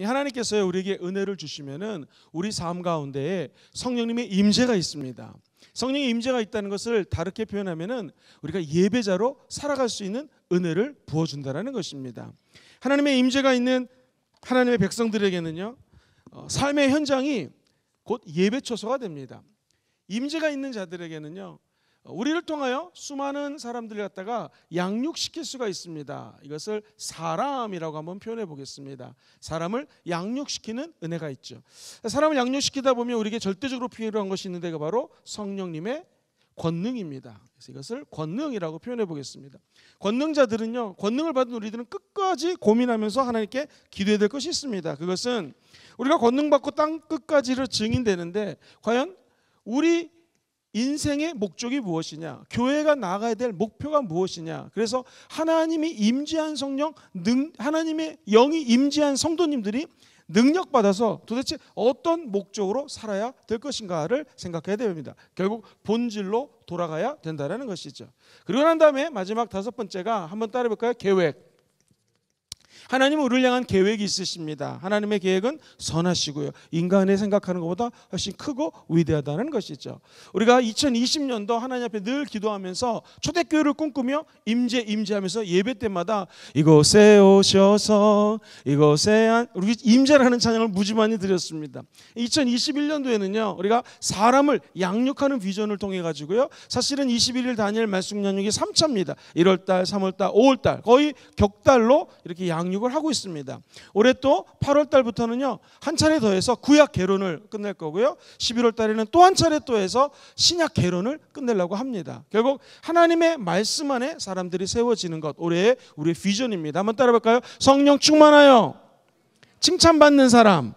하나님께서 우리에게 은혜를 주시면은 우리 삶 가운데에 성령님의 임재가 있습니다. 성령의 임재가 있다는 것을 다르게 표현하면은 우리가 예배자로 살아갈 수 있는 은혜를 부어준다라는 것입니다. 하나님의 임재가 있는 하나님의 백성들에게는요, 삶의 현장이 곧 예배처소가 됩니다. 임재가 있는 자들에게는요, 우리를 통하여 수많은 사람들을 갖다가 양육시킬 수가 있습니다. 이것을 사람이라고 한번 표현해 보겠습니다. 사람을 양육시키는 은혜가 있죠. 사람을 양육시키다 보면 우리에게 절대적으로 필요한 것이 있는데, 바로 성령님의 권능입니다. 그래서 이것을 권능이라고 표현해 보겠습니다. 권능자들은요, 권능을 받은 우리들은 끝까지 고민하면서 하나님께 기도해야 될 것이 있습니다. 그것은 우리가 권능받고 땅 끝까지를 증인되는데, 과연 우리 인생의 목적이 무엇이냐, 교회가 나아가야 될 목표가 무엇이냐. 그래서 하나님이 임재한 성령, 하나님의 영이 임재한 성도님들이 능력받아서 도대체 어떤 목적으로 살아야 될 것인가를 생각해야 됩니다. 결국 본질로 돌아가야 된다는 것이죠. 그리고 난 다음에 마지막 다섯 번째가, 한번 따라해볼까요? 계획. 하나님은 우리를 향한 계획이 있으십니다. 하나님의 계획은 선하시고요, 인간의 생각하는 것보다 훨씬 크고 위대하다는 것이죠. 우리가 2020년도 하나님 앞에 늘 기도하면서 초대교회를 꿈꾸며 임재하면서 예배 때마다 이곳에 오셔서 이곳에 우리 임재라는 찬양을 무지 많이 드렸습니다. 2021년도에는요, 우리가 사람을 양육하는 비전을 통해 가지고요, 사실은 21일 다니엘 말씀 양육이 3차입니다. 1월달, 3월달, 5월달 거의 격달로 이렇게 양육을 하고 있습니다. 올해 또 8월 달부터는요, 한 차례 더해서 구약 개론을 끝낼 거고요, 11월 달에는 또 한 차례 또 해서 신약 개론을 끝내려고 합니다. 결국 하나님의 말씀 안에 사람들이 세워지는 것, 올해의 우리의 비전입니다. 한번 따라볼까요? 성령 충만하여 칭찬받는 사람,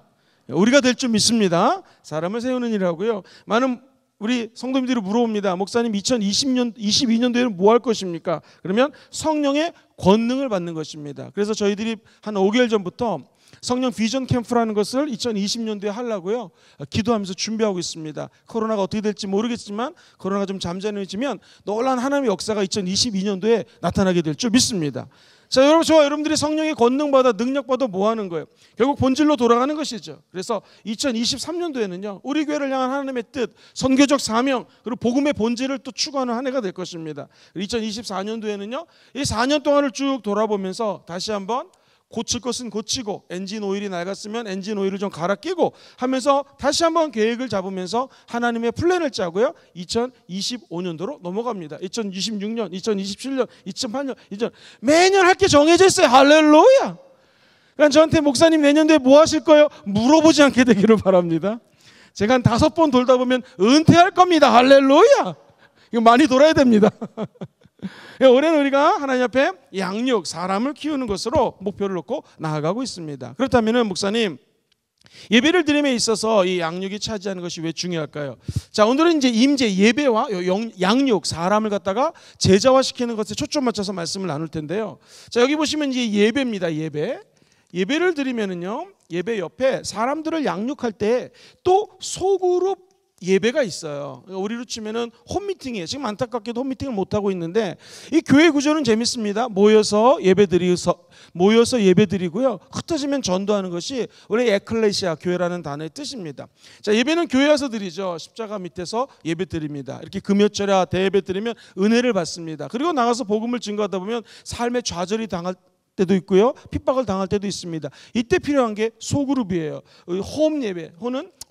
우리가 될 줄 믿습니다. 사람을 세우는 일이라고요. 많은 우리 성도님들이 물어봅니다. 목사님, 22년도에는 뭐 할 것입니까? 그러면 성령의 권능을 받는 것입니다. 그래서 저희들이 한 5개월 전부터 성령 비전 캠프라는 것을 2020년도에 하려고요, 기도하면서 준비하고 있습니다. 코로나가 어떻게 될지 모르겠지만, 코로나가 좀 잠잠해지면 놀라운 하나님의 역사가 2022년도에 나타나게 될 줄 믿습니다. 자, 여러분, 저와 여러분들이 성령의 권능받아 능력받아 뭐 하는 거예요? 결국 본질로 돌아가는 것이죠. 그래서 2023년도에는요, 우리 교회를 향한 하나님의 뜻, 선교적 사명, 그리고 복음의 본질을 또 추구하는 한 해가 될 것입니다. 2024년도에는요, 이 4년 동안을 쭉 돌아보면서 다시 한번 고칠 것은 고치고, 엔진 오일이 낡았으면 엔진 오일을 좀 갈아 끼고 하면서 다시 한번 계획을 잡으면서 하나님의 플랜을 짜고요, 2025년도로 넘어갑니다. 2026년, 2027년, 2028년, 매년 할 게 정해져 있어요. 할렐루야. 그러니까 저한테 목사님 내년도에 뭐 하실 거예요? 물어보지 않게 되기를 바랍니다. 제가 한 5번 돌다 보면 은퇴할 겁니다. 할렐루야. 이거 많이 돌아야 됩니다. 올해는 우리가 하나님 앞에 양육, 사람을 키우는 것으로 목표를 놓고 나아가고 있습니다. 그렇다면 목사님, 예배를 드림에 있어서 이 양육이 차지하는 것이 왜 중요할까요? 자, 오늘은 이제 임재, 예배와 양육, 사람을 갖다가 제자화시키는 것에 초점 맞춰서 말씀을 나눌 텐데요. 자, 여기 보시면 이제 예배입니다. 예배를 드리면은요, 예배 옆에 사람들을 양육할 때 또 소그룹 예배가 있어요. 우리로 치면은 홈미팅이에요. 지금 안타깝게도 홈미팅을 못 하고 있는데, 이 교회 구조는 재밌습니다. 모여서 예배드리고요, 흩어지면 전도하는 것이 원래 에클레시아, 교회라는 단어의 뜻입니다. 자, 예배는 교회 와서 드리죠. 십자가 밑에서 예배드립니다. 이렇게 금요철에 대예배 드리면 은혜를 받습니다. 그리고 나가서 복음을 증거하다 보면 삶의 좌절이 당할 때도 있고요, 핍박을 당할 때도 있습니다. 이때 필요한 게 소그룹이에요. 홈 예배,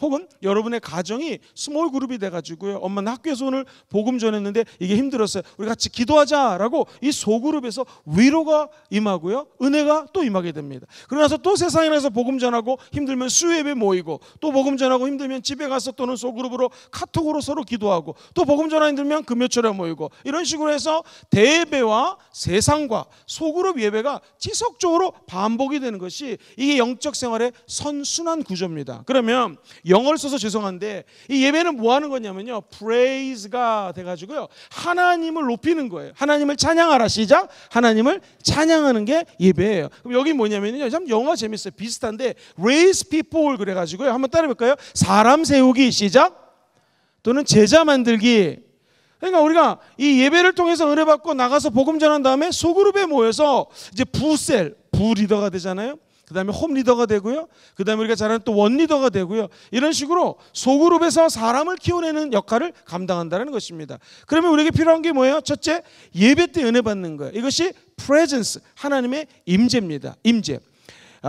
혹은 여러분의 가정이 스몰 그룹이 돼가지고요, 엄마는 학교에서 오늘 복음 전했는데 이게 힘들었어요, 우리 같이 기도하자라고 이 소그룹에서 위로가 임하고요, 은혜가 또 임하게 됩니다. 그러고 나서 또 세상에 나가서 복음 전하고 힘들면 수요예배 모이고, 또 복음 전하고 힘들면 집에 가서 또는 소그룹으로 카톡으로 서로 기도하고, 또 복음 전하 힘들면 금요철에 모이고, 이런 식으로 해서 대예배와 세상과 소그룹 예배가 지속적으로 반복이 되는 것이 이게 영적 생활의 선순환 구조입니다. 그러면 영어를 써서 죄송한데, 이 예배는 뭐 하는 거냐면요, praise가 돼가지고요, 하나님을 높이는 거예요. 하나님을 찬양하라. 시작. 하나님을 찬양하는 게 예배예요. 그럼 여기 뭐냐면요, 참 영어가 재밌어요. 비슷한데 raise people 그래가지고요, 한번 따라해볼까요? 사람 세우기. 시작. 또는 제자 만들기. 그러니까 우리가 이 예배를 통해서 은혜 받고 나가서 복음 전한 다음에 소그룹에 모여서 이제 부리더가 되잖아요. 그 다음에 홈 리더가 되고요. 그 다음에 우리가 잘 아는 또 원 리더가 되고요. 이런 식으로 소그룹에서 사람을 키워내는 역할을 감당한다는 것입니다. 그러면 우리에게 필요한 게 뭐예요? 첫째, 예배 때 은혜 받는 거예요. 이것이 presence, 하나님의 임재입니다. 임재.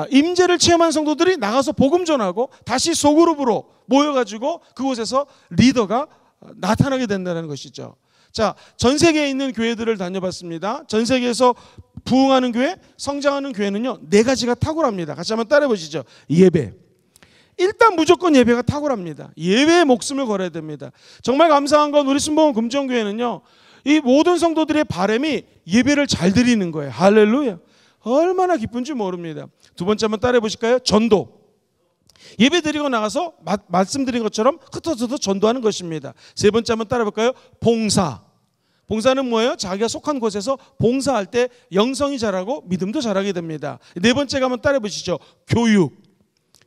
임재를 체험한 성도들이 나가서 복음 전하고 다시 소그룹으로 모여가지고 그곳에서 리더가 나타나게 된다는 것이죠. 자, 전 세계에 있는 교회들을 다녀봤습니다. 전 세계에서 부흥하는 교회, 성장하는 교회는요, 네 가지가 탁월합니다. 같이 한번 따라해 보시죠. 예배. 일단 무조건 예배가 탁월합니다. 예배에 목숨을 걸어야 됩니다. 정말 감사한 건 우리 순복음 금정교회는요, 이 모든 성도들의 바람이 예배를 잘 드리는 거예요. 할렐루야. 얼마나 기쁜지 모릅니다. 두 번째 한번 따라해 보실까요? 전도. 예배 드리고 나가서 말씀드린 것처럼 흩어져서 전도하는 것입니다. 세 번째 한번 따라해 볼까요? 봉사. 봉사는 뭐예요? 자기가 속한 곳에서 봉사할 때 영성이 자라고 믿음도 자라게 됩니다. 네 번째가 한번 따라해 보시죠. 교육.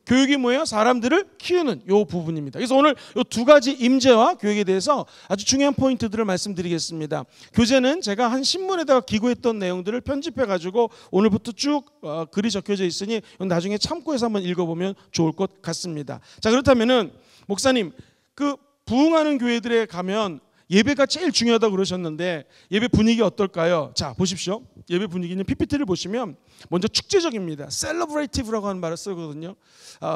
교육이 뭐예요? 사람들을 키우는 요 부분입니다. 그래서 오늘 요 두 가지 임재와 교육에 대해서 아주 중요한 포인트들을 말씀드리겠습니다. 교재는 제가 한 신문에다가 기고했던 내용들을 편집해가지고 오늘부터 쭉 글이 적혀져 있으니 나중에 참고해서 한번 읽어보면 좋을 것 같습니다. 자, 그렇다면은 목사님, 그 부흥하는 교회들에 가면 예배가 제일 중요하다고 그러셨는데 예배 분위기 어떨까요? 자, 보십시오. 예배 분위기는 PPT를 보시면 먼저 축제적입니다. 셀러브레이티브라고 하는 말을 쓰거든요.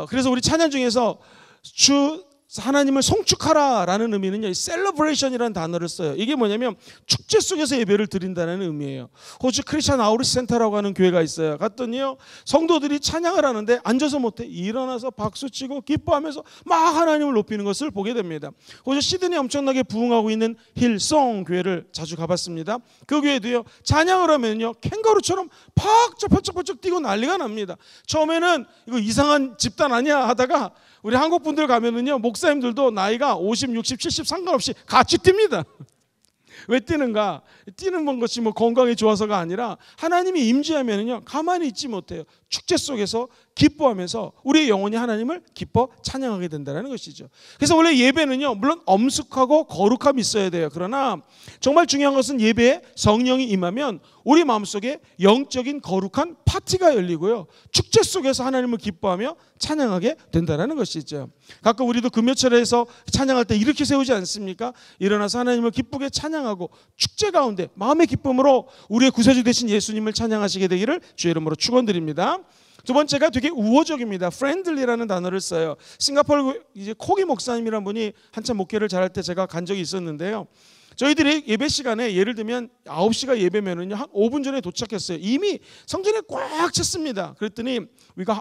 그래서 우리 찬양 중에서 주 하나님을 송축하라라는 의미는요, 이 셀러브레이션이라는 단어를 써요. 이게 뭐냐면 축제 속에서 예배를 드린다는 의미예요. 호주 크리스천 아우리시 센터라고 하는 교회가 있어요. 갔더니요, 성도들이 찬양을 하는데 앉아서 못해 일어나서 박수치고 기뻐하면서 막 하나님을 높이는 것을 보게 됩니다. 호주 시드니 엄청나게 부흥하고 있는 힐송 교회를 자주 가봤습니다. 그 교회도요, 찬양을 하면요 캥거루처럼 팍쩍 뛰고 난리가 납니다. 처음에는 이거 이상한 집단 아니야 하다가 우리 한국 분들 가면은요, 목사님들도 나이가 50, 60, 70 상관없이 같이 뜁니다. 왜 뛰는가? 뛰는 것이 뭐 건강에 좋아서가 아니라 하나님이 임재하면은요, 가만히 있지 못해요. 축제 속에서 기뻐하면서 우리의 영혼이 하나님을 기뻐 찬양하게 된다는 것이죠. 그래서 원래 예배는요, 물론 엄숙하고 거룩함이 있어야 돼요. 그러나 정말 중요한 것은 예배에 성령이 임하면 우리 마음속에 영적인 거룩한 파티가 열리고요, 축제 속에서 하나님을 기뻐하며 찬양하게 된다는 것이죠. 가끔 우리도 금요철에서 찬양할 때 이렇게 세우지 않습니까? 일어나서 하나님을 기쁘게 찬양하고 축제 가운데 마음의 기쁨으로 우리의 구세주 되신 예수님을 찬양하시게 되기를 주의 이름으로 축원드립니다. 두 번째가 되게 우호적입니다. friendly라는 단어를 써요. 싱가포르 이제 코기 목사님이라는 분이 한참 목회를 잘할 때 제가 간 적이 있었는데요. 저희들이 예배 시간에 예를 들면 9시가 예배면은요, 한 5분 전에 도착했어요. 이미 성전에 꽉 찼습니다. 그랬더니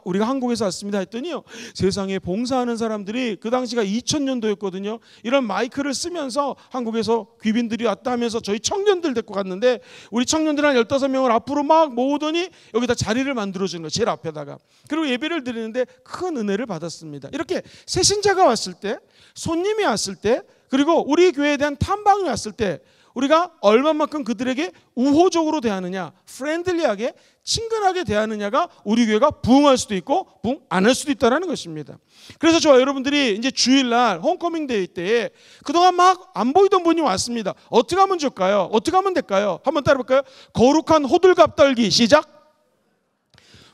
우리가 한국에서 왔습니다 했더니요, 세상에 봉사하는 사람들이 그 당시가 2000년도였거든요. 이런 마이크를 쓰면서 한국에서 귀빈들이 왔다 하면서 저희 청년들 데리고 갔는데 우리 청년들 한 15명을 앞으로 막 모으더니 여기다 자리를 만들어주는 거예요. 제일 앞에다가. 그리고 예배를 드리는데 큰 은혜를 받았습니다. 이렇게 새신자가 왔을 때, 손님이 왔을 때, 그리고 우리 교회에 대한 탐방이 왔을 때 우리가 얼마만큼 그들에게 우호적으로 대하느냐, 프렌들리하게 친근하게 대하느냐가 우리 교회가 부흥할 수도 있고 부흥 안 할 수도 있다는 것입니다. 그래서 저와 여러분들이 이제 주일날 홈커밍 데이 때에 그동안 막 안 보이던 분이 왔습니다. 어떻게 하면 좋을까요? 어떻게 하면 될까요? 한번 따라볼까요? 거룩한 호들갑 떨기 시작.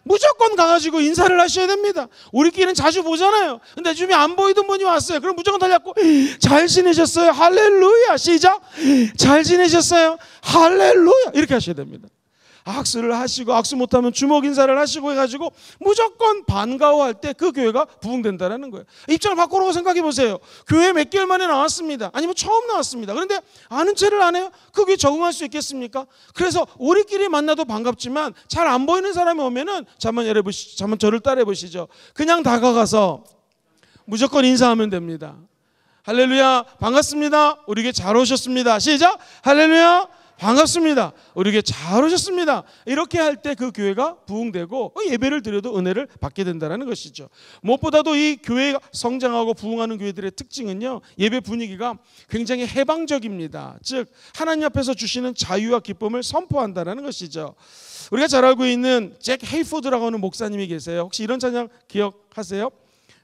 무조건 가가지고 인사를 하셔야 됩니다. 우리끼리는 자주 보잖아요. 근데 주변에 안 보이던 분이 왔어요. 그럼 무조건 달려갖고 잘 지내셨어요? 할렐루야. 시작. 잘 지내셨어요? 할렐루야. 이렇게 하셔야 됩니다. 악수를 하시고, 악수 못하면 주먹 인사를 하시고 해가지고 무조건 반가워할 때 그 교회가 부흥된다는 거예요. 입장을 바꾸라고 생각해 보세요. 교회 몇 개월 만에 나왔습니다. 아니면 처음 나왔습니다. 그런데 아는 체를 안 해요? 그 교회 적응할 수 있겠습니까? 그래서 우리끼리 만나도 반갑지만 잘 안 보이는 사람이 오면은 잠깐 저를 따라해 보시죠. 그냥 다가가서 무조건 인사하면 됩니다. 할렐루야, 반갑습니다. 우리 교회 잘 오셨습니다. 시작. 할렐루야, 반갑습니다. 우리 교회 잘 오셨습니다. 이렇게 할 때 그 교회가 부흥되고 예배를 드려도 은혜를 받게 된다는 것이죠. 무엇보다도 이 교회가 성장하고 부흥하는 교회들의 특징은요, 예배 분위기가 굉장히 해방적입니다. 즉 하나님 앞에서 주시는 자유와 기쁨을 선포한다는 것이죠. 우리가 잘 알고 있는 잭 헤이포드라고 하는 목사님이 계세요. 혹시 이런 찬양 기억하세요?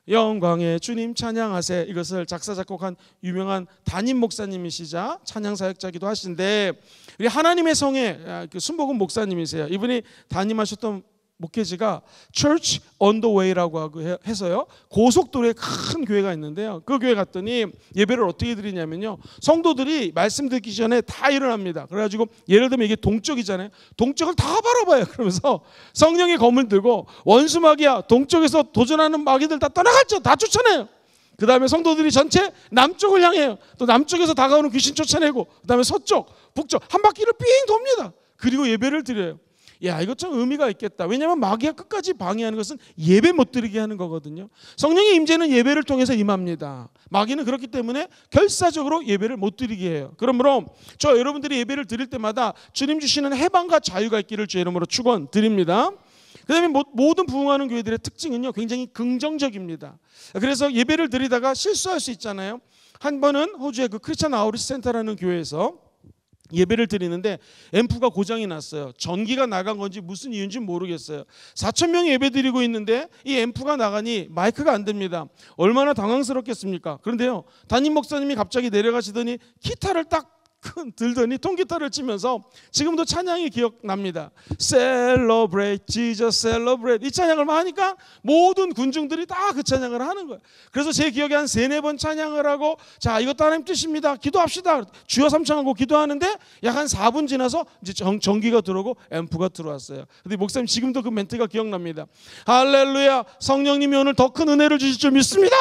영광의 주님 찬양하세. 이것을 작사 작곡한 유명한 담임 목사님이시자 찬양 사역자기도 하신데, 우리 하나님의 성의 순복음 목사님이세요. 이분이 담임하셨던 목회지가 Church on the Way라고 해서요, 고속도로에 큰 교회가 있는데요. 그 교회 갔더니 예배를 어떻게 드리냐면요, 성도들이 말씀 듣기 전에 다 일어납니다. 그래가지고 예를 들면 이게 동쪽이잖아요. 동쪽을 다 바라봐요. 그러면서 성령의 검을 들고 원수마귀야, 동쪽에서 도전하는 마귀들 다 떠나갔죠. 다 쫓아내요. 그 다음에 성도들이 전체 남쪽을 향해요. 또 남쪽에서 다가오는 귀신 쫓아내고, 그 다음에 서쪽, 북쪽 한 바퀴를 삥 돕니다. 그리고 예배를 드려요. 야, 이거 좀 의미가 있겠다. 왜냐하면 마귀가 끝까지 방해하는 것은 예배 못 드리게 하는 거거든요. 성령의 임재는 예배를 통해서 임합니다. 마귀는 그렇기 때문에 결사적으로 예배를 못 드리게 해요. 그러므로 저 여러분들이 예배를 드릴 때마다 주님 주시는 해방과 자유가 있기를 주의 이름으로 축원드립니다. 그 다음에 모든 부흥하는 교회들의 특징은요, 굉장히 긍정적입니다. 그래서 예배를 드리다가 실수할 수 있잖아요. 한 번은 호주의 그 크리스천 아우트리치 센터라는 교회에서 예배를 드리는데 앰프가 고장이 났어요. 전기가 나간 건지 무슨 이유인지 모르겠어요. 4,000명이 예배 드리고 있는데 이 앰프가 나가니 마이크가 안 됩니다. 얼마나 당황스럽겠습니까? 그런데요, 담임 목사님이 갑자기 내려가시더니 기타를 딱 들더니 통기타를 치면서 지금도 찬양이 기억납니다. Celebrate Jesus Celebrate, 이 찬양을 하니까 모든 군중들이 다 그 찬양을 하는 거예요. 그래서 제 기억에 한 3-4번 찬양을 하고, 자, 이것도 하나님 뜻입니다, 기도합시다, 주여 삼창하고 기도하는데 약 한 4분 지나서 이제 전기가 들어오고 앰프가 들어왔어요. 근데 목사님 지금도 그 멘트가 기억납니다. 할렐루야, 성령님이 오늘 더 큰 은혜를 주실 줄 믿습니다.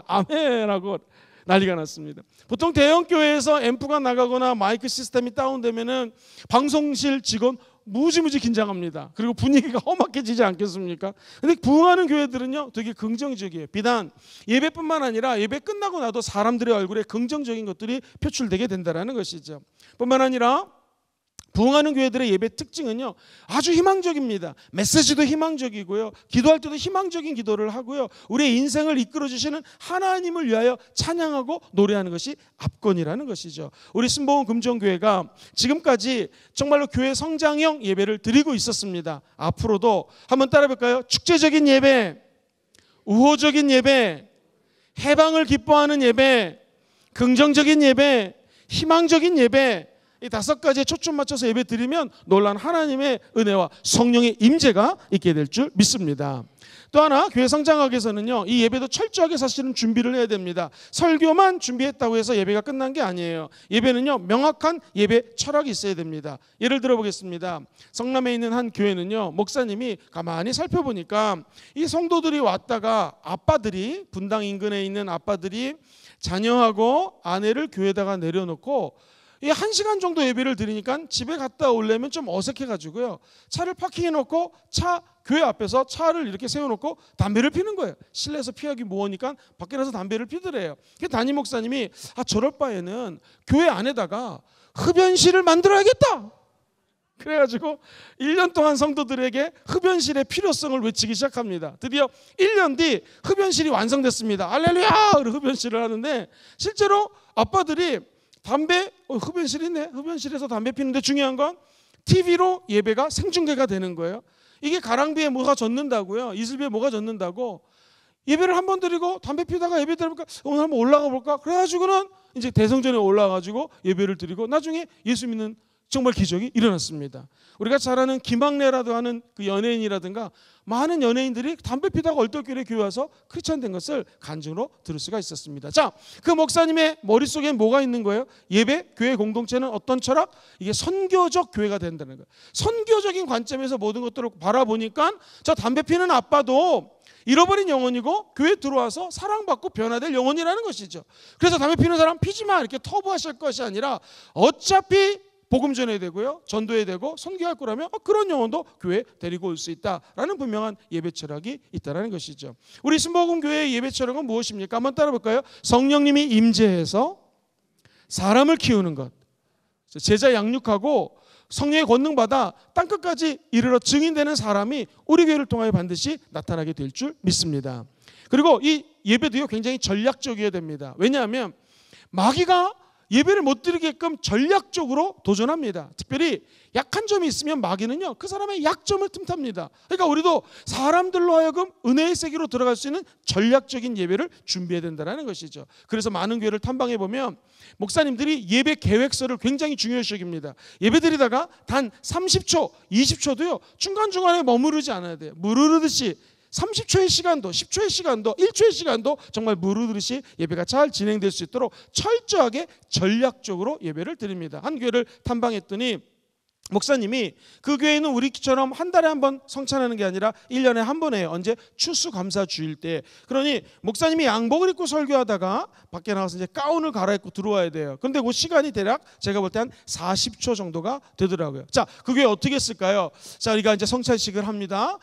아멘하고 난리가 났습니다. 보통 대형 교회에서 앰프가 나가거나 마이크 시스템이 다운되면은 방송실 직원 무지무지 긴장합니다. 그리고 분위기가 험악해지지 않겠습니까? 근데 부흥하는 교회들은요, 되게 긍정적이에요. 비단 예배뿐만 아니라 예배 끝나고 나도 사람들의 얼굴에 긍정적인 것들이 표출되게 된다는 것이죠. 뿐만 아니라 부흥하는 교회들의 예배 특징은요, 아주 희망적입니다. 메시지도 희망적이고요, 기도할 때도 희망적인 기도를 하고요, 우리의 인생을 이끌어주시는 하나님을 위하여 찬양하고 노래하는 것이 압권이라는 것이죠. 우리 신보원 금정교회가 지금까지 정말로 교회 성장형 예배를 드리고 있었습니다. 앞으로도 한번 따라 볼까요? 축제적인 예배, 우호적인 예배, 해방을 기뻐하는 예배, 긍정적인 예배, 희망적인 예배, 이 5가지에 초점 맞춰서 예배 드리면 놀라운 하나님의 은혜와 성령의 임재가 있게 될 줄 믿습니다. 또 하나, 교회 성장하기 위해서는요, 이 예배도 철저하게 사실은 준비를 해야 됩니다. 설교만 준비했다고 해서 예배가 끝난 게 아니에요. 예배는요, 명확한 예배 철학이 있어야 됩니다. 예를 들어 보겠습니다. 성남에 있는 한 교회는요, 목사님이 가만히 살펴보니까 이 성도들이 왔다가 아빠들이, 분당 인근에 있는 아빠들이 자녀하고 아내를 교회에다가 내려놓고 이 1시간 정도 예배를 드리니까 집에 갔다 오려면 좀 어색해가지고요, 차를 파킹해놓고 교회 앞에서 차를 이렇게 세워놓고 담배를 피는 거예요. 실내에서 피하기 뭐하니까 밖에 나서 담배를 피더래요. 담임 목사님이 저럴 바에는 교회 안에다가 흡연실을 만들어야겠다. 그래가지고 1년 동안 성도들에게 흡연실의 필요성을 외치기 시작합니다. 드디어 1년 뒤 흡연실이 완성됐습니다. 할렐루야! 흡연실을 하는데 실제로 아빠들이 흡연실 있네, 흡연실에서 담배 피는데 중요한 건 TV로 예배가 생중계가 되는 거예요. 이게 가랑비에 뭐가 젖는다고요, 이슬비에 뭐가 젖는다고. 예배를 한번 드리고 담배 피다가 예배 드리니까 오늘 한번 올라가 볼까, 그래가지고는 이제 대성전에 올라가가지고 예배를 드리고 나중에 예수 믿는 정말 기적이 일어났습니다. 우리가 잘 아는 김학래라도 하는 그 연예인이라든가 많은 연예인들이 담배 피다가 얼떨결에 교회 와서 크리스천 된 것을 간증으로 들을 수가 있었습니다. 자, 그 목사님의 머릿속에 뭐가 있는 거예요? 예배, 교회 공동체는 어떤 철학? 이게 선교적 교회가 된다는 거예요. 선교적인 관점에서 모든 것들을 바라보니까 저 담배 피는 아빠도 잃어버린 영혼이고 교회에 들어와서 사랑받고 변화될 영혼이라는 것이죠. 그래서 담배 피는 사람 피지 마 이렇게 터부하실 것이 아니라 어차피 복음 전해야 되고요, 전도해야 되고 선교할 거라면 그런 영혼도 교회에 데리고 올 수 있다라는 분명한 예배 철학이 있다는 것이죠. 우리 신복음 교회의 예배 철학은 무엇입니까? 한번 따라 볼까요? 성령님이 임재해서 사람을 키우는 것, 제자 양육하고 성령의 권능 받아 땅끝까지 이르러 증인되는 사람이 우리 교회를 통하여 반드시 나타나게 될 줄 믿습니다. 그리고 이 예배도요, 굉장히 전략적이어야 됩니다. 왜냐하면 마귀가 예배를 못 드리게끔 전략적으로 도전합니다. 특별히 약한 점이 있으면 마귀는요, 그 사람의 약점을 틈탑니다. 그러니까 우리도 사람들로 하여금 은혜의 세계로 들어갈 수 있는 전략적인 예배를 준비해야 된다는 것이죠. 그래서 많은 교회를 탐방해 보면 목사님들이 예배 계획서를 굉장히 중요시 여깁니다. 예배 드리다가 단 30초, 20초도요 중간중간에 머무르지 않아야 돼요. 무르르듯이 30초의 시간도, 10초의 시간도, 1초의 시간도 정말 무르르듯이 예배가 잘 진행될 수 있도록 철저하게 전략적으로 예배를 드립니다. 한 교회를 탐방했더니 목사님이 그 교회는 우리처럼 한 달에 한 번 성찬하는 게 아니라 1년에 한 번 해요. 언제? 추수감사주일 때. 그러니 목사님이 양복을 입고 설교하다가 밖에 나가서 이제 가운을 갈아입고 들어와야 돼요. 그런데 그 시간이 대략 제가 볼 때 한 40초 정도가 되더라고요. 자, 그 교회 어떻게 했을까요? 자, 우리가 이제 성찬식을 합니다.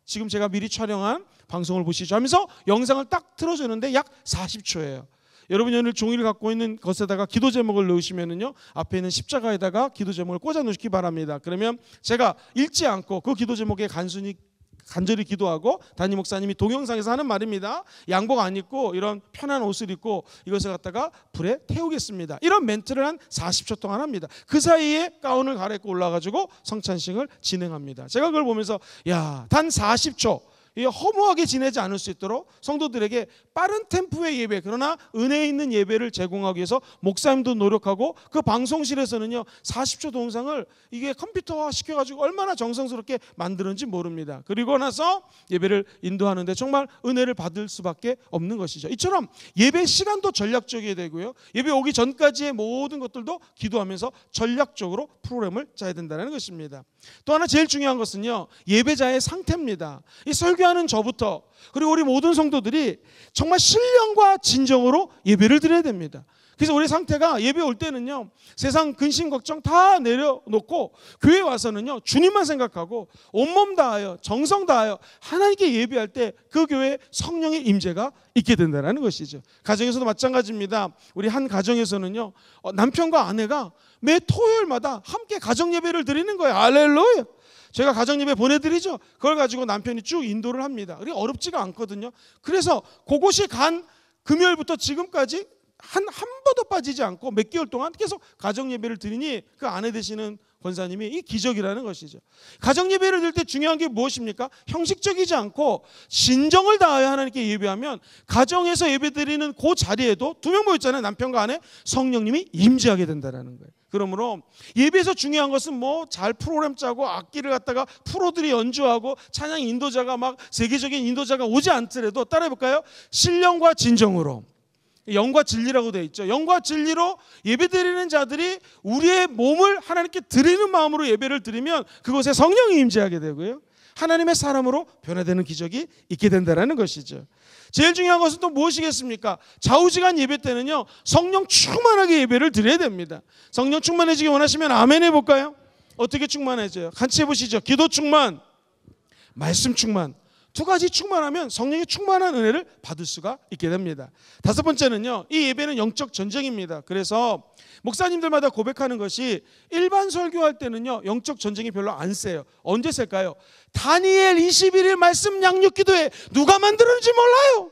지금 제가 미리 촬영한 방송을 보시죠 하면서 영상을 딱 틀어주는데 약 40초예요. 여러분이 오늘 종이를 갖고 있는 것에다가 기도 제목을 넣으시면은요, 앞에 있는 십자가에다가 기도 제목을 꽂아 놓으시기 바랍니다. 그러면 제가 읽지 않고 그 기도 제목에 간절히 기도하고 담임 목사님이 동영상에서 하는 말입니다. 양복 안 입고 이런 편한 옷을 입고 이것을 갖다가 불에 태우겠습니다. 이런 멘트를 한 40초 동안 합니다. 그 사이에 가운을 갈아입고 올라가지고 성찬식을 진행합니다. 제가 그걸 보면서 야, 단 40초 허무하게 지내지 않을 수 있도록 성도들에게 빠른 템포의 예배, 그러나 은혜 있는 예배를 제공하기 위해서 목사님도 노력하고, 그 방송실에서는요 40초 동영상을 이게 컴퓨터화 시켜가지고 얼마나 정성스럽게 만드는지 모릅니다. 그리고 나서 예배를 인도하는데 정말 은혜를 받을 수밖에 없는 것이죠. 이처럼 예배 시간도 전략적이어야 되고요, 예배 오기 전까지의 모든 것들도 기도하면서 전략적으로 프로그램을 짜야 된다는 것입니다. 또 하나 제일 중요한 것은요, 예배자의 상태입니다. 이 설교하는 저부터 그리고 우리 모든 성도들이 정말 신령과 진정으로 예배를 드려야 됩니다. 그래서 우리 상태가 예배 올 때는요, 세상 근심 걱정 다 내려놓고 교회 와서는요 주님만 생각하고 온몸 다하여 정성 다하여 하나님께 예배할 때 그 교회에 성령의 임재가 있게 된다는 것이죠. 가정에서도 마찬가지입니다. 우리 한 가정에서는요 남편과 아내가 매 토요일마다 함께 가정 예배를 드리는 거예요. 할렐루야. 제가 가정 예배 보내드리죠. 그걸 가지고 남편이 쭉 인도를 합니다. 그게 어렵지가 않거든요. 그래서 그곳이 간 금요일부터 지금까지 한 번도 빠지지 않고 몇 개월 동안 계속 가정 예배를 드리니 그 아내 되시는 권사님이 이 기적이라는 것이죠. 가정 예배를 드릴 때 중요한 게 무엇입니까? 형식적이지 않고 진정을 다하여 하나님께 예배하면 가정에서 예배 드리는 그 자리에도 두 명 모였잖아요. 남편과 아내, 성령님이 임재하게 된다는 거예요. 그러므로 예배에서 중요한 것은 뭐 잘 프로그램 짜고 악기를 갖다가 프로들이 연주하고 찬양 인도자가 막 세계적인 인도자가 오지 않더라도 따라해볼까요? 신령과 진정으로, 영과 진리라고 되어 있죠. 영과 진리로 예배드리는 자들이 우리의 몸을 하나님께 드리는 마음으로 예배를 드리면 그곳에 성령이 임재하게 되고요, 하나님의 사람으로 변화되는 기적이 있게 된다는 것이죠. 제일 중요한 것은 또 무엇이겠습니까? 좌우지간 예배 때는요 성령 충만하게 예배를 드려야 됩니다. 성령 충만해지기 원하시면 아멘 해볼까요? 어떻게 충만해져요? 같이 해보시죠. 기도 충만, 말씀 충만, 두 가지 충만하면 성령의 충만한 은혜를 받을 수가 있게 됩니다. 다섯 번째는요, 이 예배는 영적 전쟁입니다. 그래서 목사님들마다 고백하는 것이 일반 설교할 때는요 영적 전쟁이 별로 안 세요. 언제 셀까요? 다니엘 21일 말씀 양육 기도회 누가 만들었는지 몰라요.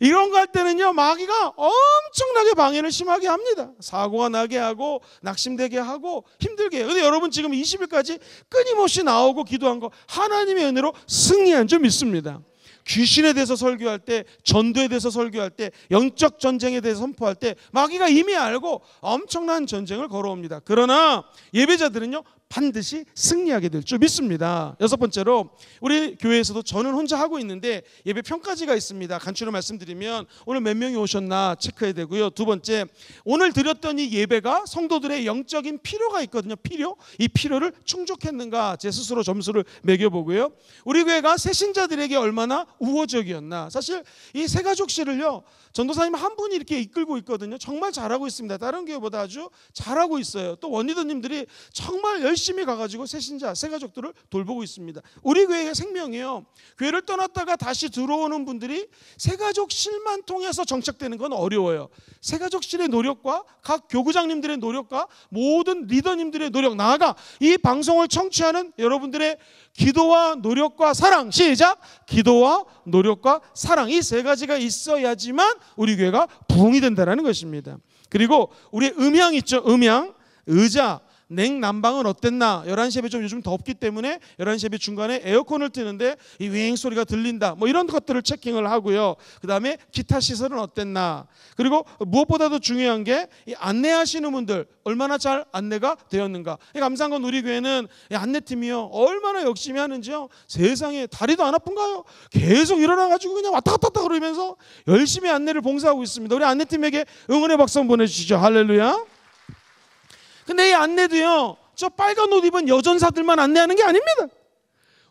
이런 거 할 때는요 마귀가 엄청나게 방해를 심하게 합니다. 사고가 나게 하고 낙심되게 하고 힘들게 해요. 근데 여러분 지금 20일까지 끊임없이 나오고 기도한 거 하나님의 은혜로 승리한 줄 믿습니다. 귀신에 대해서 설교할 때, 전도에 대해서 설교할 때, 영적 전쟁에 대해서 선포할 때 마귀가 이미 알고 엄청난 전쟁을 걸어옵니다. 그러나 예배자들은요 반드시 승리하게 될 줄 믿습니다. 여섯 번째로 우리 교회에서도 저는 혼자 하고 있는데 예배 평가지가 있습니다. 간추려 말씀드리면 오늘 몇 명이 오셨나 체크해야 되고요. 두 번째, 오늘 드렸던 이 예배가 성도들의 영적인 필요가 있거든요. 필요? 이 필요를 충족했는가 제 스스로 점수를 매겨보고요. 우리 교회가 새신자들에게 얼마나 우호적이었나. 사실 이 새가족실을요 전도사님 한 분이 이렇게 이끌고 있거든요. 정말 잘하고 있습니다. 다른 교회보다 아주 잘하고 있어요. 또 원리더님들이 정말 열심히 가가지고 새신자, 새가족들을 돌보고 있습니다. 우리 교회의 생명이에요. 교회를 떠났다가 다시 들어오는 분들이 새가족실만 통해서 정착되는 건 어려워요. 새가족실의 노력과 각 교구장님들의 노력과 모든 리더님들의 노력, 나아가 이 방송을 청취하는 여러분들의 기도와 노력과 사랑, 시작! 기도와 노력과 사랑, 이 세 가지가 있어야지만 우리 교회가 부흥이 된다는 것입니다. 그리고 우리의 음향 있죠. 음향, 의자, 냉난방은 어땠나? 11시 예배 좀 요즘 덥기 때문에 11시 예배 중간에 에어컨을 트는데 이 윙 소리가 들린다. 뭐 이런 것들을 체킹을 하고요. 그 다음에 기타 시설은 어땠나? 그리고 무엇보다도 중요한 게 이 안내하시는 분들 얼마나 잘 안내가 되었는가? 감사한 건 우리 교회는 안내팀이요 얼마나 열심히 하는지요. 세상에 다리도 안 아픈가요? 계속 일어나가지고 그냥 왔다 갔다 그러면서 열심히 안내를 봉사하고 있습니다. 우리 안내팀에게 응원의 박수 한번 보내주시죠. 할렐루야. 근데 이 안내도요, 저 빨간 옷 입은 여전사들만 안내하는 게 아닙니다.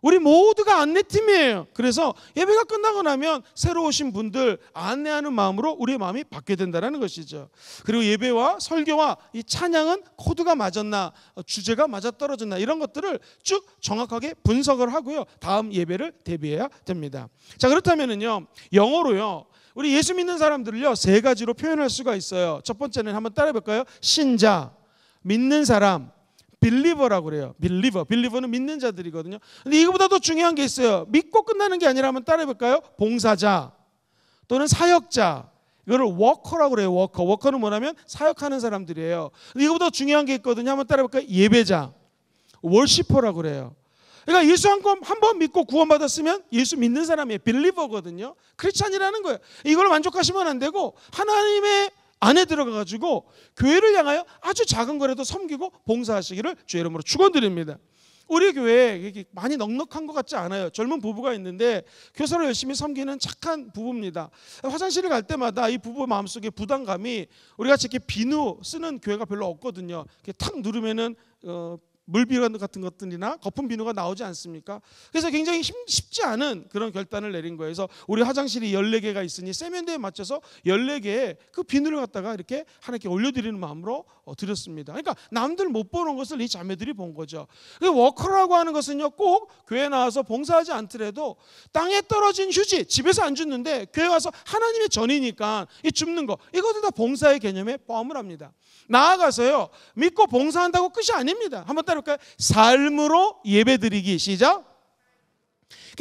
우리 모두가 안내팀이에요. 그래서 예배가 끝나고 나면 새로 오신 분들 안내하는 마음으로 우리의 마음이 바뀌게 된다는 것이죠. 그리고 예배와 설교와 이 찬양은 코드가 맞았나, 주제가 맞아떨어졌나, 이런 것들을 쭉 정확하게 분석을 하고요, 다음 예배를 대비해야 됩니다. 자, 그렇다면은요, 영어로요, 우리 예수 믿는 사람들을요 3가지로 표현할 수가 있어요. 첫 번째는 한번 따라해 볼까요? 신자, 믿는 사람, believer라고 그래요. believer는 믿는 자들이거든요. 근데 이거보다 더 중요한 게 있어요. 믿고 끝나는 게 아니라 한번 따라해 볼까요? 봉사자 또는 사역자. 이거를 워커라고 그래요. 워커는 뭐냐면 사역하는 사람들이에요. 근데 이거보다 중요한 게 있거든요. 한번 따라해 볼까요? 예배자, 월시퍼라고 그래요. 그러니까 예수 한 번 믿고 구원받았으면 예수 믿는 사람이에요. believer거든요. 크리스찬이라는 거예요. 이걸 만족하시면 안 되고 하나님의 안에 들어가가지고 교회를 향하여 아주 작은 거라도 섬기고 봉사하시기를 주의 이름으로 축원드립니다. 우리 교회에 많이 넉넉한 것 같지 않아요. 젊은 부부가 있는데 교사로 열심히 섬기는 착한 부부입니다. 화장실을 갈 때마다 이 부부 마음속에 부담감이, 우리가 이렇게 비누 쓰는 교회가 별로 없거든요. 이렇게 탁 누르면은 물비누 같은 것들이나 거품 비누가 나오지 않습니까? 그래서 굉장히 쉽지 않은 그런 결단을 내린 거예요. 그래서 우리 화장실이 14개가 있으니 세면대에 맞춰서 14개의 그 비누를 갖다가 이렇게 하나님께 올려드리는 마음으로 드렸습니다. 그러니까 남들 못 보는 것을 이 자매들이 본 거죠. 워커라고 하는 것은요, 꼭 교회 나와서 봉사하지 않더라도 땅에 떨어진 휴지, 집에서 안 줍는데 교회 와서 하나님의 전이니까 이 줍는 거, 이것도 다 봉사의 개념에 포함을 합니다. 나아가서요, 믿고 봉사한다고 끝이 아닙니다. 한번 따라볼까요? 삶으로 예배드리기. 시작.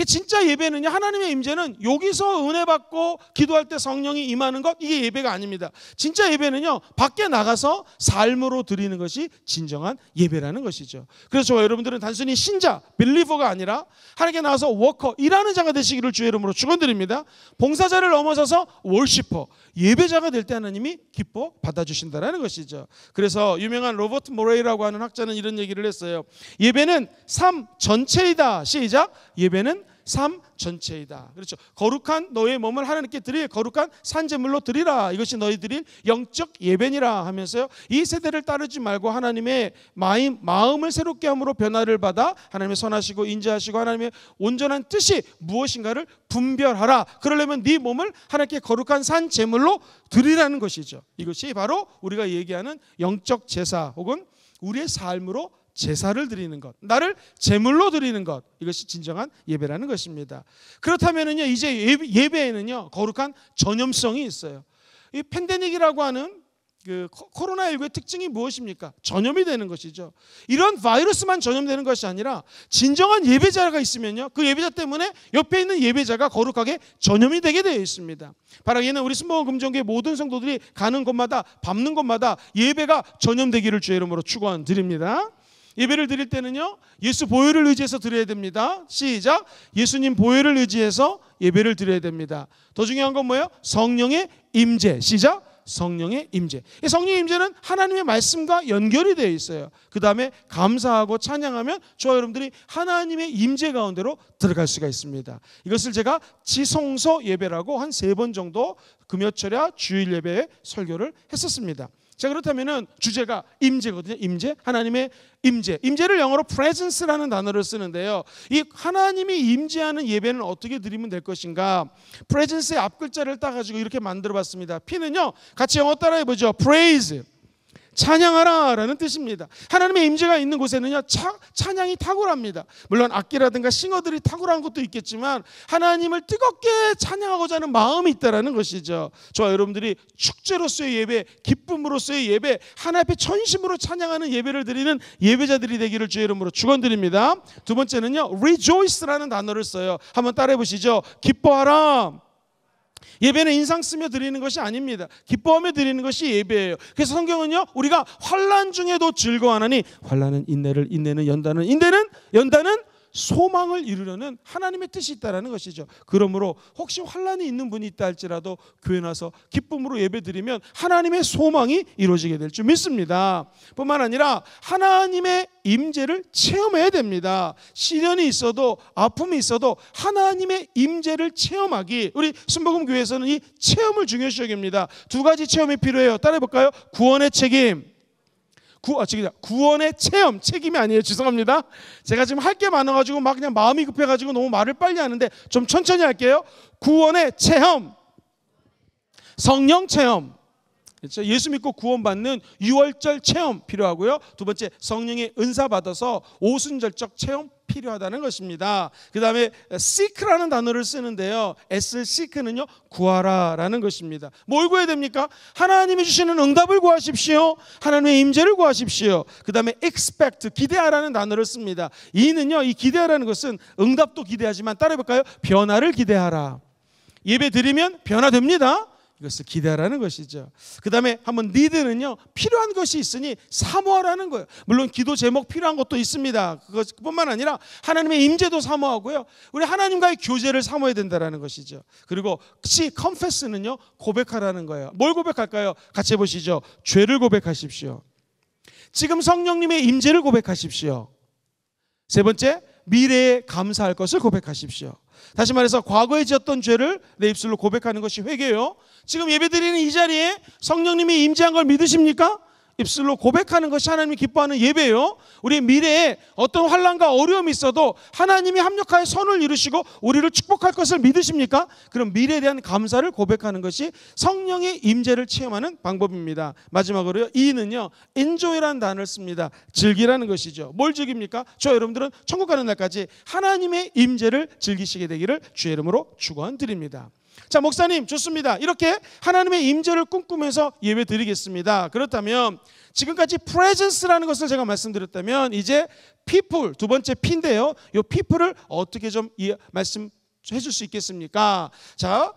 진짜 예배는요, 하나님의 임재는 여기서 은혜 받고 기도할 때 성령이 임하는 것, 이게 예배가 아닙니다. 진짜 예배는요, 밖에 나가서 삶으로 드리는 것이 진정한 예배라는 것이죠. 그래서 저와 여러분들은 단순히 신자, 빌리버가 아니라 하나님께 나가서 워커, 일하는 자가 되시기를 주의 이름으로 축원드립니다. 봉사자를 넘어서서 월시퍼, 예배자가 될 때 하나님이 기뻐 받아주신다는 것이죠. 그래서 유명한 로버트 모레이라고 하는 학자는 이런 얘기를 했어요. 예배는 삶 전체이다. 시작. 예배는 삶 전체이다. 그렇죠. 거룩한 너의 몸을 하나님께 드릴 거룩한 산제물로 드리라. 이것이 너희 드릴 영적 예배니라 하면서요, 이 세대를 따르지 말고 하나님의 마음을 새롭게 함으로 변화를 받아 하나님의 선하시고 인자하시고 하나님의 온전한 뜻이 무엇인가를 분별하라. 그러려면 네 몸을 하나님께 거룩한 산제물로 드리라는 것이죠. 이것이 바로 우리가 얘기하는 영적 제사 혹은 우리의 삶으로 제사를 드리는 것, 나를 제물로 드리는 것, 이것이 진정한 예배라는 것입니다. 그렇다면은요, 이제 예배에는요 거룩한 전염성이 있어요. 이 팬데믹이라고 하는 그 코로나19의 특징이 무엇입니까? 전염이 되는 것이죠. 이런 바이러스만 전염되는 것이 아니라 진정한 예배자가 있으면요, 그 예배자 때문에 옆에 있는 예배자가 거룩하게 전염이 되게 되어 있습니다. 바라기는 우리 순복음 금정교회 모든 성도들이 가는 곳마다 밟는 곳마다 예배가 전염되기를 주의 이름으로 축원드립니다. 예배를 드릴 때는요, 예수 보혈을 의지해서 드려야 됩니다. 시작. 예수님 보혈을 의지해서 예배를 드려야 됩니다. 더 중요한 건 뭐예요? 성령의 임재. 시작. 성령의 임재. 이 성령의 임재는 하나님의 말씀과 연결이 되어 있어요. 그 다음에 감사하고 찬양하면 저와 여러분들이 하나님의 임재 가운데로 들어갈 수가 있습니다. 이것을 제가 지성소 예배라고 한 3번 정도 금요철야 주일 예배에 설교를 했었습니다. 자, 그렇다면은 주제가 임재거든요. 임재, 하나님의 임재. 임재를 영어로 presence라는 단어를 쓰는데요. 이 하나님이 임재하는 예배는 어떻게 드리면 될 것인가? presence의 앞 글자를 따가지고 이렇게 만들어봤습니다. P는요, 같이 영어 따라해보죠. praise, 찬양하라 라는 뜻입니다. 하나님의 임재가 있는 곳에는요, 찬양이 탁월합니다. 물론 악기라든가 싱어들이 탁월한 것도 있겠지만 하나님을 뜨겁게 찬양하고자 하는 마음이 있다는 것이죠. 저와 여러분들이 축제로서의 예배, 기쁨으로서의 예배, 하나님 앞에 전심으로 찬양하는 예배를 드리는 예배자들이 되기를 주의 이름으로 축원드립니다. 두 번째는요, rejoice라는 단어를 써요. 한번 따라해 보시죠. 기뻐하라. 예배는 인상 쓰며 드리는 것이 아닙니다. 기뻐하며 드리는 것이 예배예요. 그래서 성경은요, 우리가 환난 중에도 즐거워하나니 환난은 인내를, 인내는 연단을, 인내는 연단은 소망을 이루려는 하나님의 뜻이 있다는 것이죠. 그러므로 혹시 환난이 있는 분이 있다 할지라도 교회 나서 기쁨으로 예배드리면 하나님의 소망이 이루어지게 될 줄 믿습니다. 뿐만 아니라 하나님의 임재를 체험해야 됩니다. 시련이 있어도 아픔이 있어도 하나님의 임재를 체험하기, 우리 순복음교회에서는 이 체험을 중요시 여깁니다. 두 가지 체험이 필요해요. 따라해볼까요? 구원의 책임, 구원의 체험, 책임이 아니에요. 죄송합니다. 제가 지금 할 게 많아가지고 막 그냥 마음이 급해가지고 너무 말을 빨리 하는데 좀 천천히 할게요. 구원의 체험, 성령 체험, 그렇죠? 예수 믿고 구원받는 유월절 체험 필요하고요. 두 번째, 성령의 은사 받아서 오순절적 체험 필요하다는 것입니다. 그 다음에 seek라는 단어를 쓰는데요, seek는요 구하라라는 것입니다. 뭘 구해야 됩니까? 하나님이 주시는 응답을 구하십시오. 하나님의 임재를 구하십시오. 그 다음에 expect, 기대하라는 단어를 씁니다. 이는요, 이 기대하라는 것은 응답도 기대하지만 따라해볼까요? 변화를 기대하라. 예배 드리면 변화됩니다. 이것을 기대하라는 것이죠. 그 다음에 한번 need는요, 필요한 것이 있으니 사모하라는 거예요. 물론 기도 제목 필요한 것도 있습니다. 그것뿐만 아니라 하나님의 임재도 사모하고요, 우리 하나님과의 교제를 사모해야 된다는 것이죠. 그리고 confess는요, 고백하라는 거예요. 뭘 고백할까요? 같이 해보시죠. 죄를 고백하십시오. 지금 성령님의 임재를 고백하십시오. 세 번째, 미래에 감사할 것을 고백하십시오. 다시 말해서 과거에 지었던 죄를 내 입술로 고백하는 것이 회개예요. 지금 예배드리는 이 자리에 성령님이 임재한 걸 믿으십니까? 입술로 고백하는 것이 하나님이 기뻐하는 예배예요. 우리 미래에 어떤 환난과 어려움이 있어도 하나님이 합력하여 선을 이루시고 우리를 축복할 것을 믿으십니까? 그럼 미래에 대한 감사를 고백하는 것이 성령의 임재를 체험하는 방법입니다. 마지막으로요, 이는요, enjoy라는 단어를 씁니다. 즐기라는 것이죠. 뭘 즐깁니까? 저 여러분들은 천국 가는 날까지 하나님의 임재를 즐기시게 되기를 주의 이름으로 축원드립니다. 자, 목사님 좋습니다. 이렇게 하나님의 임재를 꿈꾸면서 예배 드리겠습니다. 그렇다면 지금까지 presence라는 것을 제가 말씀드렸다면 이제 people, 두 번째 P인데요, 이 people을 어떻게 좀 말씀해 줄 수 있겠습니까? 자,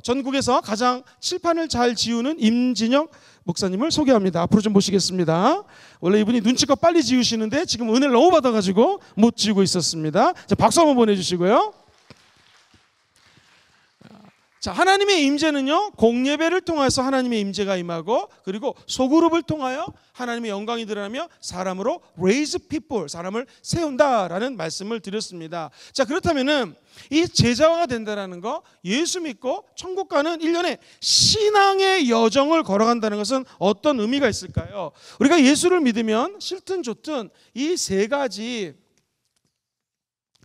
전국에서 가장 칠판을 잘 지우는 임진영 목사님을 소개합니다. 앞으로 좀 모시겠습니다. 원래 이분이 눈치껏 빨리 지우시는데 지금 은혜를 너무 받아가지고 못 지우고 있었습니다. 자, 박수 한번 보내주시고요. 자, 하나님의 임재는요, 공예배를 통해서 하나님의 임재가 임하고, 그리고 소그룹을 통하여 하나님의 영광이 드러나며 사람으로 raise people, 사람을 세운다라는 말씀을 드렸습니다. 자, 그렇다면은 이 제자화가 된다라는 거, 예수 믿고 천국 가는 일련의 신앙의 여정을 걸어간다는 것은 어떤 의미가 있을까요? 우리가 예수를 믿으면 싫든 좋든 이 세 가지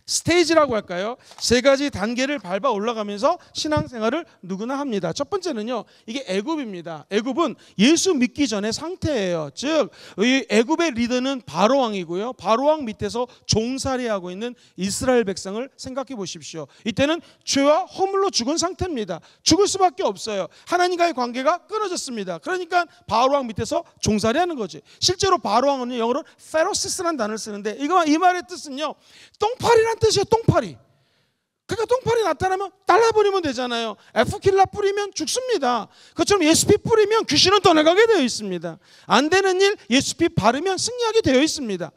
스테이지라고 할까요? 세 가지 단계를 밟아 올라가면서 신앙생활을 누구나 합니다. 첫 번째는요, 이게 애굽입니다. 애굽은 예수 믿기 전의 상태예요. 즉, 이 애굽의 리더는 바로왕이고요, 바로왕 밑에서 종살이하고 있는 이스라엘 백성을 생각해 보십시오. 이때는 죄와 허물로 죽은 상태입니다. 죽을 수밖에 없어요. 하나님과의 관계가 끊어졌습니다. 그러니까 바로왕 밑에서 종살이하는 거지. 실제로 바로왕은 영어로 페로시스라는 단어를 쓰는데 이 말의 뜻은요, 똥파리란 뜻이에요. 똥파리. 그러니까 똥파리 나타나면 잘라버리면 되잖아요. 에프킬라 뿌리면 죽습니다. 그것처럼 예수피 뿌리면 귀신은 떠나가게 되어 있습니다. 안 되는 일 예수피 바르면 승리하게 되어 있습니다.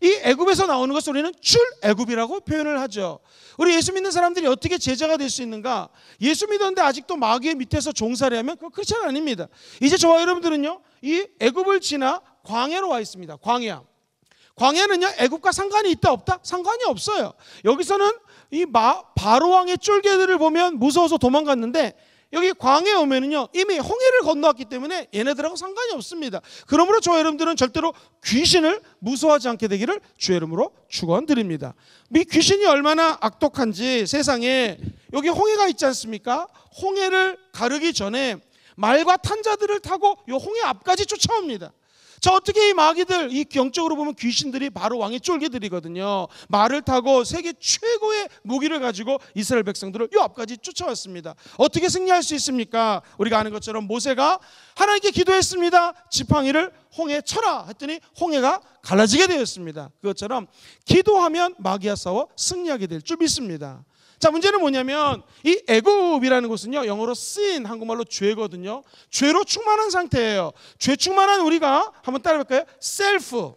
이 애굽에서 나오는 것을 우리는 출애굽이라고 표현을 하죠. 우리 예수 믿는 사람들이 어떻게 제자가 될 수 있는가? 예수 믿었는데 아직도 마귀의 밑에서 종살이하면 그건 크리스찬 아닙니다. 이제 저와 여러분들은요, 이 애굽을 지나 광야로 와 있습니다. 광야는요, 애굽과 상관이 있다 없다? 상관이 없어요. 여기서는 이 바로왕의 쫄개들을 보면 무서워서 도망갔는데, 여기 광야에 오면은요, 이미 홍해를 건너왔기 때문에 얘네들하고 상관이 없습니다. 그러므로 저와 여러분들은 절대로 귀신을 무서워하지 않게 되기를 주의 이름으로 축원드립니다. 이 귀신이 얼마나 악독한지 세상에, 여기 홍해가 있지 않습니까? 홍해를 가르기 전에 말과 탄자들을 타고 이 홍해 앞까지 쫓아옵니다. 자, 어떻게 이 마귀들, 이 영적으로 보면 귀신들이 바로 왕의 쫄개들이거든요. 말을 타고 세계 최고의 무기를 가지고 이스라엘 백성들을 이 앞까지 쫓아왔습니다. 어떻게 승리할 수 있습니까? 우리가 아는 것처럼 모세가 하나님께 기도했습니다. 지팡이를 홍해에 쳐라 했더니 홍해가 갈라지게 되었습니다. 그것처럼 기도하면 마귀와 싸워 승리하게 될 줄 믿습니다. 자, 문제는 뭐냐면 이 애굽이라는 곳은요, 영어로 sin, 한국말로 죄거든요. 죄로 충만한 상태예요. 죄 충만한 우리가 한번 따라해볼까요? self,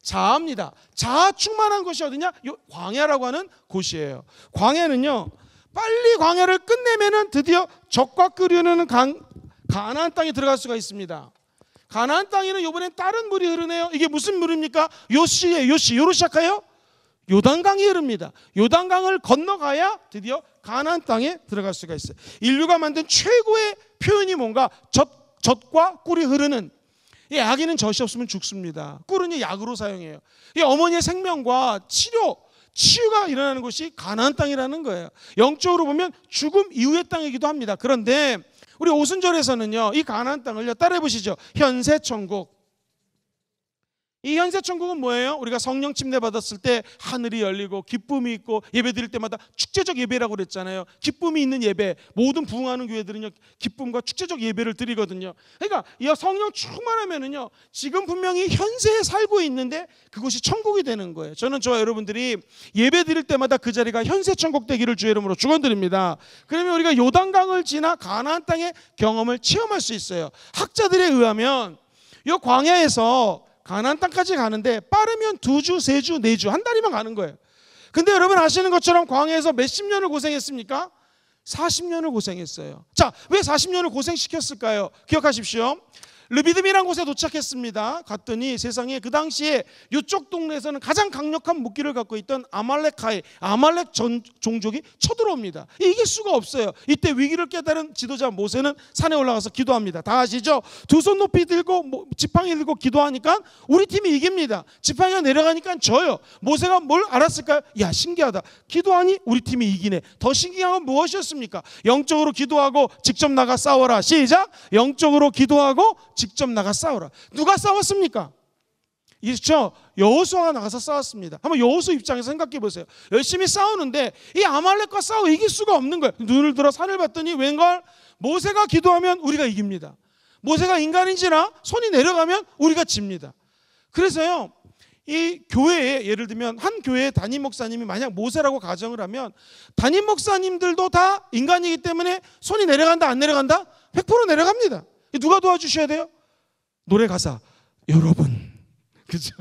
자아입니다. 자아 충만한 곳이 어디냐? 요 광야라고 하는 곳이에요. 광야는요, 빨리 광야를 끝내면은 드디어 적과 끓이는 가나안 땅에 들어갈 수가 있습니다. 가나안 땅에는 이번엔 다른 물이 흐르네요. 이게 무슨 물입니까? 요시예요. 요로 시작해요. 요단강이 흐릅니다. 요단강을 건너가야 드디어 가나안 땅에 들어갈 수가 있어요. 인류가 만든 최고의 표현이 뭔가? 젖과 꿀이 흐르는. 이 아기는 젖이 없으면 죽습니다. 꿀은 약으로 사용해요. 이 어머니의 생명과 치유가 일어나는 곳이 가나안 땅이라는 거예요. 영적으로 보면 죽음 이후의 땅이기도 합니다. 그런데 우리 오순절에서는요, 이 가나안 땅을요, 따라해 보시죠. 현세천국. 이 현세천국은 뭐예요? 우리가 성령 침례 받았을 때 하늘이 열리고 기쁨이 있고 예배 드릴 때마다 축제적 예배라고 그랬잖아요. 기쁨이 있는 예배. 모든 부흥하는 교회들은요, 기쁨과 축제적 예배를 드리거든요. 그러니까 이 성령 충만하면은요, 지금 분명히 현세에 살고 있는데 그곳이 천국이 되는 거예요. 저는 저와 여러분들이 예배 드릴 때마다 그 자리가 현세천국 되기를 주의 이름으로 축원드립니다. 그러면 우리가 요단강을 지나 가나안 땅의 경험을 체험할 수 있어요. 학자들에 의하면 이 광야에서 가나안 땅까지 가는데 빠르면 2주, 3주, 4주, 한 달이면 가는 거예요. 근데 여러분 아시는 것처럼 광야에서 몇십 년을 고생했습니까? 40년을 고생했어요. 자, 왜 40년을 고생시켰을까요? 기억하십시오. 르비딤이라는 곳에 도착했습니다. 갔더니 세상에 그 당시에 이쪽 동네에서는 가장 강력한 무기를 갖고 있던 아말렉 종족이 쳐들어옵니다. 이길 수가 없어요. 이때 위기를 깨달은 지도자 모세는 산에 올라가서 기도합니다. 다 아시죠? 두 손 높이 들고 지팡이 들고 기도하니까 우리 팀이 이깁니다. 지팡이가 내려가니까 져요. 모세가 뭘 알았을까요? 야, 신기하다. 기도하니 우리 팀이 이기네. 더 신기한 건 무엇이었습니까? 영적으로 기도하고 직접 나가 싸워라. 시작. 영적으로 기도하고 직접 나가 싸우라. 누가 싸웠습니까? 그렇죠? 여호수아가 나가서 싸웠습니다. 한번 여호수 입장에서 생각해 보세요. 열심히 싸우는데 이 아말렉과 싸워 이길 수가 없는 거예요. 눈을 들어 산을 봤더니 웬걸? 모세가 기도하면 우리가 이깁니다. 모세가 인간인지라 손이 내려가면 우리가 집니다. 그래서요, 이 교회에 예를 들면 한 교회의 담임 목사님이 만약 모세라고 가정을 하면 담임 목사님들도 다 인간이기 때문에 손이 내려간다 안 내려간다? 100% 내려갑니다. 누가 도와주셔야 돼요? 노래 가사 여러분, 그죠?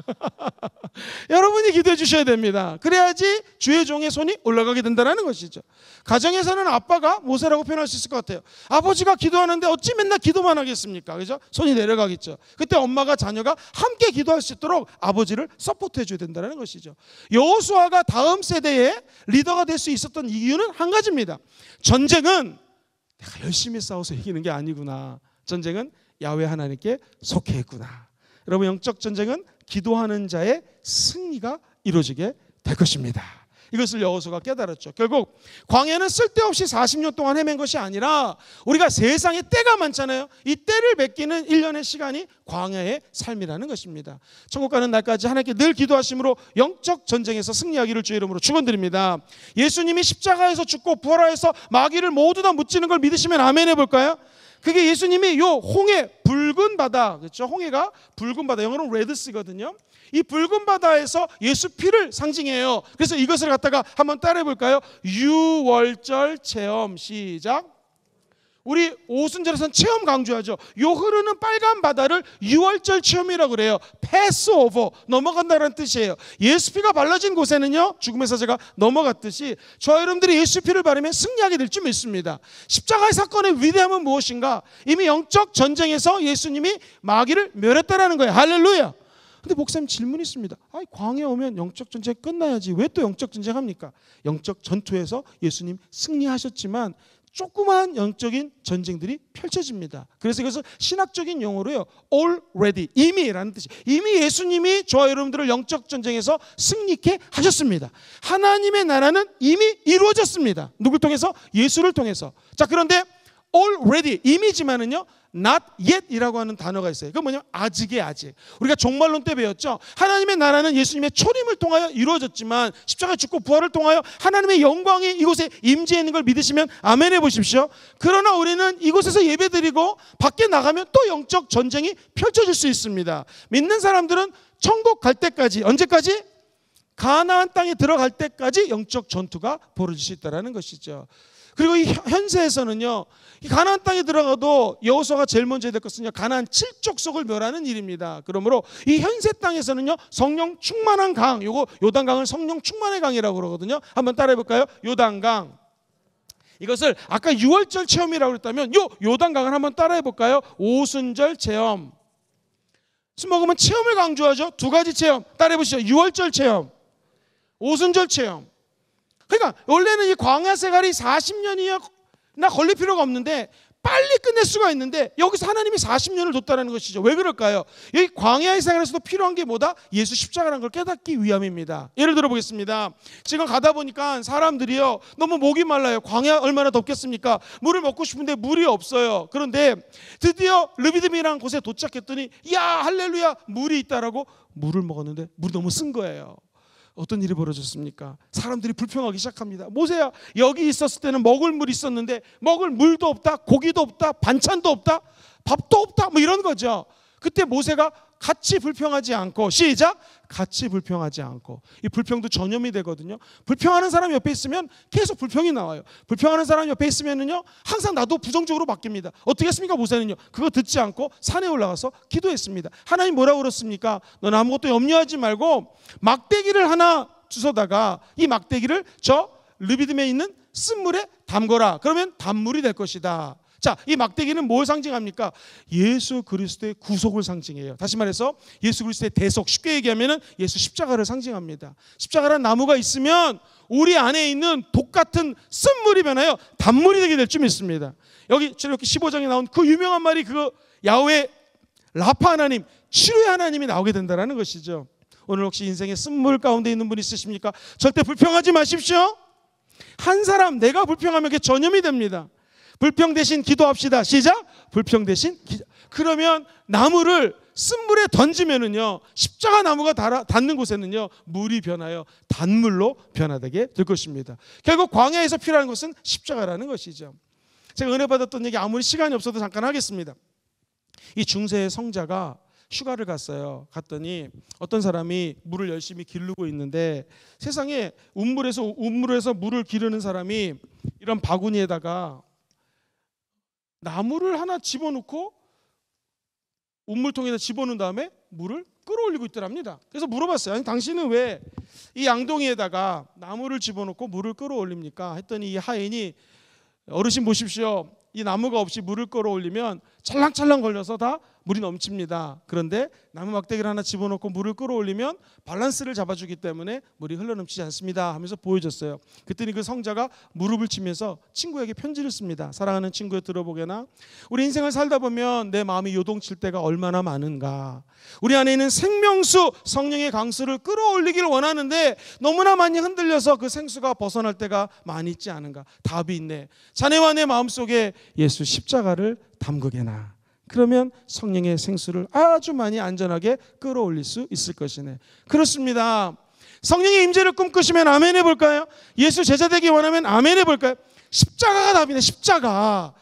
여러분이 기도해 주셔야 됩니다. 그래야지 주의 종의 손이 올라가게 된다는 것이죠. 가정에서는 아빠가 모세라고 표현할 수 있을 것 같아요. 아버지가 기도하는데 어찌 맨날 기도만 하겠습니까? 그죠? 손이 내려가겠죠. 그때 엄마가 자녀가 함께 기도할 수 있도록 아버지를 서포트해 줘야 된다는 것이죠. 여호수아가 다음 세대의 리더가 될 수 있었던 이유는 한 가지입니다. 전쟁은 내가 열심히 싸워서 이기는 게 아니구나. 전쟁은 야훼 하나님께 속해 있구나. 여러분, 영적 전쟁은 기도하는 자의 승리가 이루어지게 될 것입니다. 이것을 여호수아가 깨달았죠. 결국 광야는 쓸데없이 40년 동안 헤맨 것이 아니라 우리가 세상에 때가 많잖아요. 이 때를 맺기는 1년의 시간이 광야의 삶이라는 것입니다. 천국 가는 날까지 하나님께 늘 기도하심으로 영적 전쟁에서 승리하기를 주의 이름으로 축원드립니다. 예수님이 십자가에서 죽고 부활하여서 마귀를 모두 다 무찌는 걸 믿으시면 아멘 해볼까요? 그게 예수님이 요 홍해, 붉은 바다, 그렇죠? 홍해가 붉은 바다, 영어로는 레드시거든요. 이 붉은 바다에서 예수 피를 상징해요. 그래서 이것을 갖다가 한번 따라해 볼까요? 유월절 체험. 시작. 우리 오순절에서는 체험 강조하죠. 요 흐르는 빨간 바다를 유월절 체험이라고 그래요. 패스오버, 넘어간다는 뜻이에요. 예수 피가 발라진 곳에는요, 죽음의 사자가 넘어갔듯이 저와 여러분들이 예수 피를 바르면 승리하게 될 줄 믿습니다. 십자가의 사건의 위대함은 무엇인가? 이미 영적 전쟁에서 예수님이 마귀를 멸했다라는 거예요. 할렐루야. 근데 목사님 질문이 있습니다. 광야에 오면 영적 전쟁 끝나야지 왜 또 영적 전쟁 합니까? 영적 전투에서 예수님 승리하셨지만 조그만 영적인 전쟁들이 펼쳐집니다. 그래서 이것을 신학적인 용어로요, already, 이미라는 뜻이, 이미 예수님이 저와 여러분들을 영적 전쟁에서 승리케 하셨습니다. 하나님의 나라는 이미 이루어졌습니다. 누굴 통해서? 예수를 통해서. 자, 그런데 already, 이미지만은요, not yet 이라고 하는 단어가 있어요. 그건 뭐냐면 아직의 아직. 우리가 종말론 때 배웠죠. 하나님의 나라는 예수님의 초림을 통하여 이루어졌지만 십자가 죽고 부활을 통하여 하나님의 영광이 이곳에 임재해 있는 걸 믿으시면 아멘 해보십시오. 그러나 우리는 이곳에서 예배드리고 밖에 나가면 또 영적 전쟁이 펼쳐질 수 있습니다. 믿는 사람들은 천국 갈 때까지, 언제까지? 가나안 땅에 들어갈 때까지 영적 전투가 벌어질 수 있다는 것이죠. 그리고 이 현세에서는요, 이 가나안 땅에 들어가도 여호수아가 제일 먼저 해야 될 것은요, 가나안 7족속을 멸하는 일입니다. 그러므로 이 현세 땅에서는요, 성령 충만한 강, 요거 요단강을 성령 충만의 강이라고 그러거든요. 한번 따라해 볼까요? 요단강. 이것을 아까 6월절 체험이라고 그랬다면 요단강을 한번 따라해 볼까요? 오순절 체험. 술 먹으면 체험을 강조하죠. 두 가지 체험 따라해 보시죠. 6월절 체험, 오순절 체험. 그러니까 원래는 이 광야 생활이 40년이나 걸릴 필요가 없는데 빨리 끝낼 수가 있는데 여기서 하나님이 40년을 뒀다는 것이죠. 왜 그럴까요? 이 광야의 생활에서도 필요한 게 뭐다? 예수 십자가라는 걸 깨닫기 위함입니다. 예를 들어 보겠습니다. 지금 가다 보니까 사람들이요, 너무 목이 말라요. 광야 얼마나 덥겠습니까? 물을 먹고 싶은데 물이 없어요. 그런데 드디어 르비딤이라는 곳에 도착했더니 야 할렐루야 물이 있다라고 물을 먹었는데 물이 너무 쓴 거예요. 어떤 일이 벌어졌습니까? 사람들이 불평하기 시작합니다. 모세야, 여기 있었을 때는 먹을 물이 있었는데 먹을 물도 없다, 고기도 없다, 반찬도 없다, 밥도 없다, 뭐 이런 거죠. 그때 모세가 같이 불평하지 않고, 시작, 같이 불평하지 않고. 이 불평도 전염이 되거든요. 불평하는 사람 옆에 있으면 계속 불평이 나와요. 불평하는 사람 옆에 있으면은요, 항상 나도 부정적으로 바뀝니다. 어떻게 했습니까? 모세는요, 그거 듣지 않고 산에 올라가서 기도했습니다. 하나님 뭐라고 그랬습니까? 너는 아무것도 염려하지 말고 막대기를 하나 주워다가 이 막대기를 저 르비딤에 있는 쓴물에 담거라. 그러면 단물이 될 것이다. 자, 이 막대기는 뭘 상징합니까? 예수 그리스도의 구속을 상징해요. 다시 말해서 예수 그리스도의 대속, 쉽게 얘기하면 예수 십자가를 상징합니다. 십자가라는 나무가 있으면 우리 안에 있는 독 같은 쓴물이 변하여 단물이 되게 될 줄 믿습니다. 여기 이렇게 15장에 나온 그 유명한 말이 그 야훼 라파 하나님, 치료의 하나님이 나오게 된다는 것이죠. 오늘 혹시 인생의 쓴물 가운데 있는 분 있으십니까? 절대 불평하지 마십시오. 한 사람 내가 불평하면 그게 전염이 됩니다. 불평 대신 기도합시다. 시작. 불평 대신 기도. 그러면 나무를 쓴물에 던지면은요, 십자가 나무가 닿는 곳에는요, 물이 변하여 단물로 변화되게 될 것입니다. 결국 광야에서 필요한 것은 십자가라는 것이죠. 제가 은혜 받았던 얘기 아무리 시간이 없어도 잠깐 하겠습니다. 이 중세의 성자가 휴가를 갔어요. 갔더니 어떤 사람이 물을 열심히 기르고 있는데 세상에 운물에서 물을 기르는 사람이 이런 바구니에다가 나무를 하나 집어넣고 운물통에다 집어넣은 다음에 물을 끌어올리고 있더랍니다. 그래서 물어봤어요. 아니 당신은 왜 이 양동이에다가 나무를 집어넣고 물을 끌어올립니까? 했더니 이 하인이 어르신 보십시오. 이 나무가 없이 물을 끌어올리면 찰랑찰랑 걸려서 다 물이 넘칩니다. 그런데 나무 막대기를 하나 집어넣고 물을 끌어올리면 밸런스를 잡아주기 때문에 물이 흘러넘치지 않습니다 하면서 보여줬어요. 그랬더니 그 성자가 무릎을 치면서 친구에게 편지를 씁니다. 사랑하는 친구여, 들어보게나. 우리 인생을 살다 보면 내 마음이 요동칠 때가 얼마나 많은가. 우리 안에 있는 생명수 성령의 강수를 끌어올리기를 원하는데 너무나 많이 흔들려서 그 생수가 벗어날 때가 많이 있지 않은가. 답이 있네. 자네와 내 마음속에 예수 십자가를 담그게나. 그러면 성령의 생수를 아주 많이 안전하게 끌어올릴 수 있을 것이네. 그렇습니다. 성령의 임재를 꿈꾸시면 아멘 해볼까요? 예수 제자 되기 원하면 아멘 해볼까요? 십자가가 답이네. 십자가가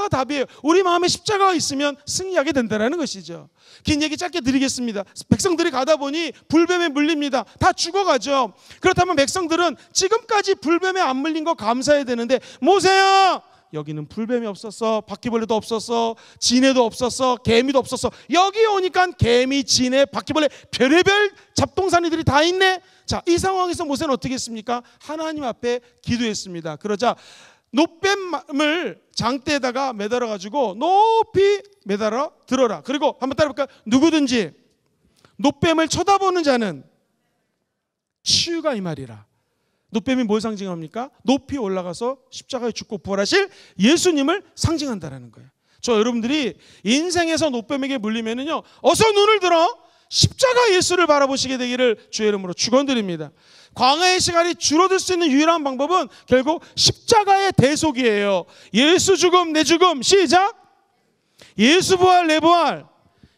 답이에요. 우리 마음에 십자가가 있으면 승리하게 된다는 것이죠. 긴 얘기 짧게 드리겠습니다. 백성들이 가다 보니 불뱀에 물립니다. 다 죽어가죠. 그렇다면 백성들은 지금까지 불뱀에 안 물린 거 감사해야 되는데, 모세야, 여기는 불뱀이 없었어, 바퀴벌레도 없었어, 지네도 없었어, 개미도 없었어. 여기 오니까 개미, 지네, 바퀴벌레, 별의별 잡동사니들이 다 있네. 자, 이 상황에서 모세는 어떻게 했습니까? 하나님 앞에 기도했습니다. 그러자 놋뱀을 장대에다가 매달아 가지고 높이 매달아 들어라. 그리고 한번 따라볼까요? 누구든지 놋뱀을 쳐다보는 자는 치유가 이 말이라. 놋뱀이 뭘 상징합니까? 높이 올라가서 십자가에 죽고 부활하실 예수님을 상징한다라는 거예요. 저 여러분들이 인생에서 놋뱀에게 물리면은요, 어서 눈을 들어 십자가 예수를 바라보시게 되기를 주의 이름으로 축원드립니다. 광야의 시간이 줄어들 수 있는 유일한 방법은 결국 십자가의 대속이에요. 예수 죽음 내 죽음, 시작. 예수 부활 내 부활.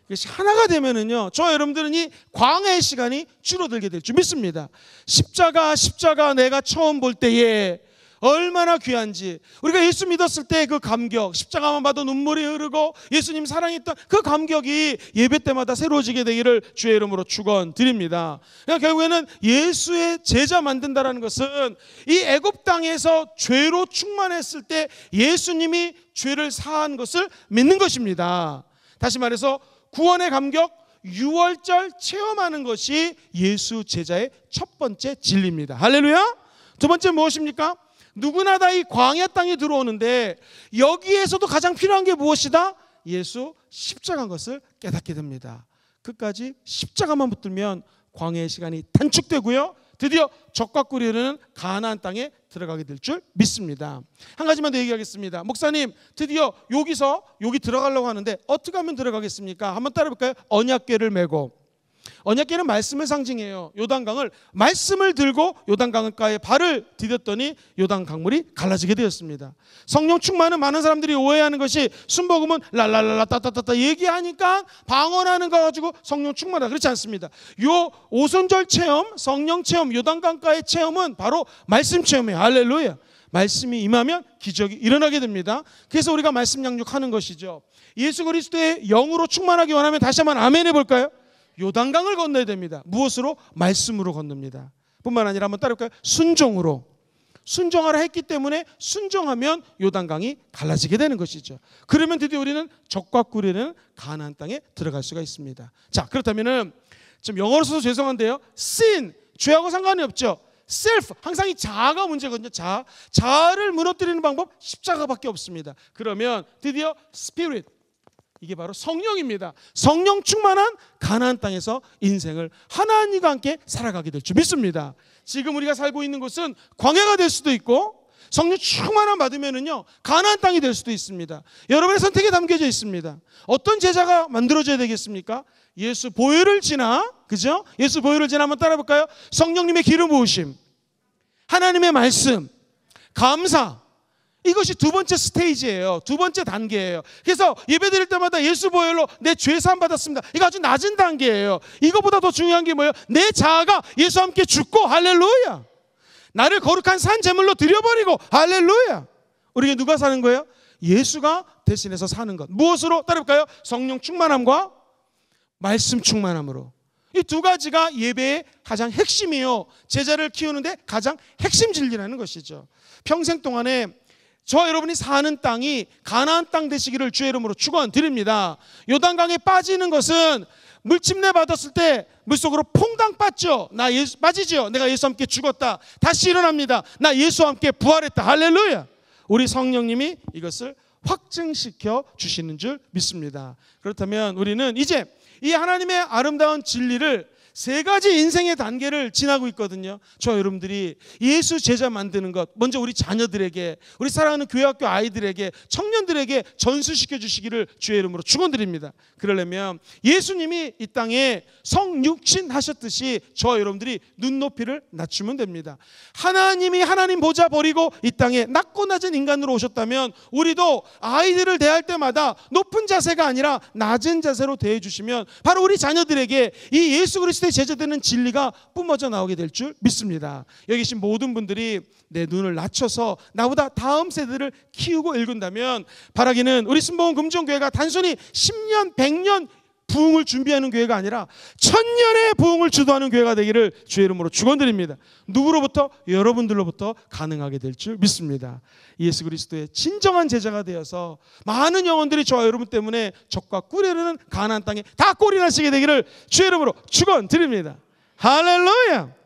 이것이 하나가 되면은요, 저 여러분들은 이 광야의 시간이 줄어들게 될 줄 믿습니다. 십자가 내가 처음 볼 때에 얼마나 귀한지, 우리가 예수 믿었을 때 그 감격, 십자가만 봐도 눈물이 흐르고 예수님 사랑했던 그 감격이 예배 때마다 새로워지게 되기를 주의 이름으로 축원드립니다. 그러니까 결국에는 예수의 제자 만든다라는 것은 이 애굽 땅에서 죄로 충만했을 때 예수님이 죄를 사한 것을 믿는 것입니다. 다시 말해서 구원의 감격, 유월절 체험하는 것이 예수 제자의 첫 번째 진리입니다. 할렐루야. 두 번째 무엇입니까? 누구나 다 이 광야 땅에 들어오는데 여기에서도 가장 필요한 게 무엇이다? 예수 십자가인 것을 깨닫게 됩니다. 끝까지 십자가만 붙들면 광야의 시간이 단축되고요, 드디어 적과 꿀이는 가나안 땅에 들어가게 될 줄 믿습니다. 한 가지만 더 얘기하겠습니다. 목사님, 드디어 여기 들어가려고 하는데 어떻게 하면 들어가겠습니까? 한번 따라볼까요? 언약궤를 메고. 언약궤는 말씀을 상징해요. 요단강을, 말씀을 들고 요단강가에 발을 디뎠더니 요단 강물이 갈라지게 되었습니다. 성령 충만은 많은 사람들이 오해하는 것이 순복음은 랄랄랄라 따따따따 얘기하니까 방언하는 거 가지고 성령 충만하다, 그렇지 않습니다. 요 오순절 체험, 성령 체험, 요단강가의 체험은 바로 말씀 체험이에요. 할렐루야. 말씀이 임하면 기적이 일어나게 됩니다. 그래서 우리가 말씀 양육하는 것이죠. 예수 그리스도의 영으로 충만하기 원하면 다시 한번 아멘 해볼까요? 요단강을 건너야 됩니다. 무엇으로? 말씀으로 건넙니다. 뿐만 아니라 한번 따라볼까요? 순종으로. 순종하라 했기 때문에 순종하면 요단강이 갈라지게 되는 것이죠. 그러면 드디어 우리는 적과 꿀이는 가나안 땅에 들어갈 수가 있습니다. 자, 그렇다면은 좀 영어로 써서 죄송한데요, sin, 죄하고 상관이 없죠. self, 항상 이 자아가 문제거든요. 자아를 무너뜨리는 방법 십자가밖에 없습니다. 그러면 드디어 spirit, 이게 바로 성령입니다. 성령 충만한 가나안 땅에서 인생을 하나님과 함께 살아가게 될 줄 믿습니다. 지금 우리가 살고 있는 곳은 광야가 될 수도 있고 성령 충만함 받으면은요 가나안 땅이 될 수도 있습니다. 여러분의 선택에 담겨져 있습니다. 어떤 제자가 만들어져야 되겠습니까? 예수 보혈을 지나, 그죠? 예수 보혈을 지나 한번 따라볼까요? 성령님의 기름 부으심, 하나님의 말씀, 감사, 이것이 두 번째 스테이지예요. 두 번째 단계예요. 그래서 예배 드릴 때마다 예수 보혈로 내 죄 사함 받았습니다. 이거 아주 낮은 단계예요. 이거보다 더 중요한 게 뭐예요? 내 자아가 예수와 함께 죽고, 할렐루야, 나를 거룩한 산 제물로 드려버리고, 할렐루야. 우리가 누가 사는 거예요? 예수가 대신해서 사는 것. 무엇으로? 따라볼까요? 성령 충만함과 말씀 충만함으로. 이 두 가지가 예배의 가장 핵심이요, 제자를 키우는데 가장 핵심 진리라는 것이죠. 평생 동안에 저와 여러분이 사는 땅이 가나안 땅 되시기를 주의 이름으로 축원드립니다. 요단강에 빠지는 것은 물침내 받았을 때 물속으로 퐁당 빠져. 나 예수 빠지죠. 내가 예수와 함께 죽었다, 다시 일어납니다. 나 예수와 함께 부활했다. 할렐루야. 우리 성령님이 이것을 확증시켜 주시는 줄 믿습니다. 그렇다면 우리는 이제 이 하나님의 아름다운 진리를 세 가지 인생의 단계를 지나고 있거든요. 저 여러분들이 예수 제자 만드는 것, 먼저 우리 자녀들에게, 우리 사랑하는 교회학교 아이들에게, 청년들에게 전수시켜 주시기를 주의 이름으로 축원드립니다. 그러려면 예수님이 이 땅에 성육신 하셨듯이 저 여러분들이 눈높이를 낮추면 됩니다. 하나님이 하나님 보좌 버리고 이 땅에 낮고 낮은 인간으로 오셨다면 우리도 아이들을 대할 때마다 높은 자세가 아니라 낮은 자세로 대해 주시면 바로 우리 자녀들에게 이 예수 그리스도의 제자되는 진리가 뿜어져 나오게 될 줄 믿습니다. 여기 계신 모든 분들이 내 눈을 낮춰서 나보다 다음 세대를 키우고 읽은다면 바라기는 우리 순복음 금종교회가 단순히 10년, 100년 부흥을 준비하는 교회가 아니라 1000년의 부흥을 주도하는 교회가 되기를 주의 이름으로 축원드립니다. 누구로부터? 여러분들로부터 가능하게 될 줄 믿습니다. 예수 그리스도의 진정한 제자가 되어서 많은 영혼들이 저와 여러분 때문에 적과 꿀이 흐르는 가나안 땅에 다 꼴이 나시게 되기를 주의 이름으로 축원드립니다. 할렐루야.